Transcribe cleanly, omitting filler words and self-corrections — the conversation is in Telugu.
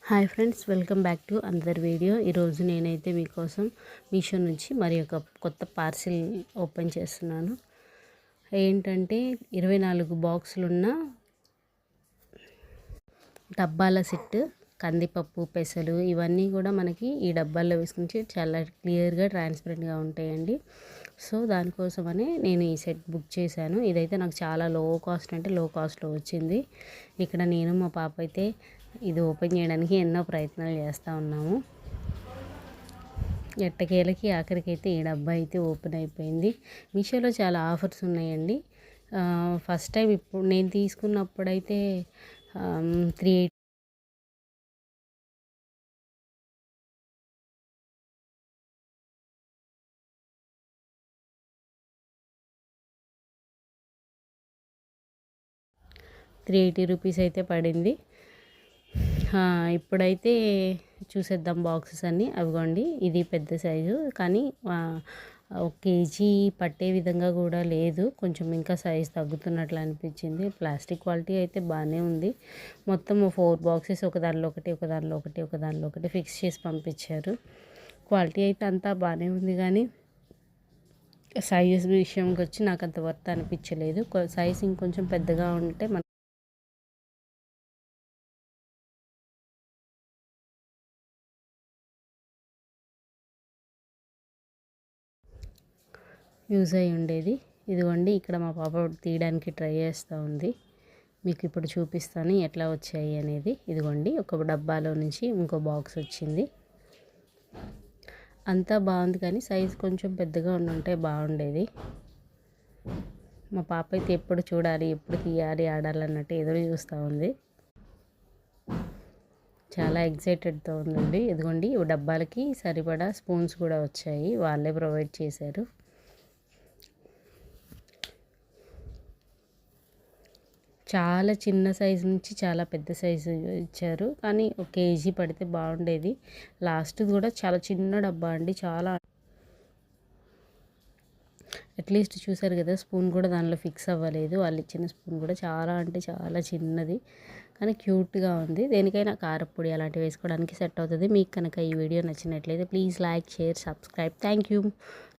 Hi friends, welcome back to another video. ఈరోజు నేనైతే మీకోసం మీషో నుంచి మరి ఒక కొత్త పార్సిల్ ఓపెన్ చేస్తున్నాను. ఏంటంటే 24 బాక్సులున్న డబ్బాల సెట్, కందిపప్పు, పెసలు ఇవన్నీ కూడా మనకి ఈ డబ్బాల్లో వేసుకుంటే చాలా క్లియర్గా ట్రాన్స్పరెంట్గా ఉంటాయండి. సో దానికోసమని నేను ఈ సెట్ బుక్ చేశాను. ఇదైతే నాకు చాలా లో కాస్ట్ అంటే లో కాస్ట్లో వచ్చింది. ఇక్కడ నేను మా పాప అయితే ఇది ఓపెన్ చేయడానికి ఎన్నో ప్రయత్నాలు చేస్తూ ఉన్నాము. ఎట్టకేలకి ఆఖరికైతే ఈ డబ్బా అయితే ఓపెన్ అయిపోయింది. మీషోలో చాలా ఆఫర్స్ ఉన్నాయండి. ఫస్ట్ టైం ఇప్పుడు నేను తీసుకున్నప్పుడైతే 380 రూపీస్ అయితే పడింది. ఇప్పుడైతే చూసేద్దాం బాక్సెస్ అన్నీ. అవిగోండి, ఇది పెద్ద సైజు కానీ 1 కేజీ పట్టే విధంగా కూడా లేదు. కొంచెం ఇంకా సైజ్ తగ్గుతున్నట్లు అనిపించింది. ప్లాస్టిక్ క్వాలిటీ అయితే బాగానే ఉంది. మొత్తం 4 బాక్సెస్, ఒక దానిలో ఒకటి ఫిక్స్ చేసి పంపించారు. క్వాలిటీ అయితే అంతా బాగానే ఉంది కానీ సైజ్ విషయంకి వచ్చి నాకు అంత వర్త్ అనిపించలేదు. సైజ్ ఇంకొంచెం పెద్దగా ఉంటే యూజ్ అయి ఉండేది. ఇదిగోండి, ఇక్కడ మా పాప తీయడానికి ట్రై చేస్తూ ఉంది. మీకు ఇప్పుడు చూపిస్తాను ఎట్లా వచ్చాయి అనేది. ఇదిగోండి, ఒక డబ్బాలో నుంచి ఇంకో బాక్స్ వచ్చింది. అంతా బాగుంది కానీ సైజ్ కొంచెం పెద్దగా ఉంటే బాగుండేది. మా పాప అయితే ఎప్పుడు చూడాలి, ఎప్పుడు తీయాలి, ఆడాలన్నట్టు ఎదురు చూస్తూ ఉంది. చాలా ఎగ్జైటెడ్తో ఉందండి. ఇదిగోండి, డబ్బాలకి సరిపడా స్పూన్స్ కూడా వచ్చాయి, వాళ్ళే ప్రొవైడ్ చేశారు. చాలా చిన్న సైజు నుంచి చాలా పెద్ద సైజు ఇచ్చారు, కానీ 1 కేజీ పడితే బాగుండేది. లాస్ట్ కూడా చాలా చిన్న డబ్బా అండి. చాలా అట్లీస్ట్ చూసారు కదా, స్పూన్ కూడా దానిలో ఫిక్స్ అవ్వలేదు. వాళ్ళు ఇచ్చిన స్పూన్ కూడా చాలా అంటే చాలా చిన్నది, కానీ క్యూట్గా ఉంది. దేనికైనా కారపొడి అలాంటివి వేసుకోవడానికి సెట్ అవుతుంది. మీకు కనుక ఈ వీడియో నచ్చినట్లయితే please like, share, subscribe. Thank you.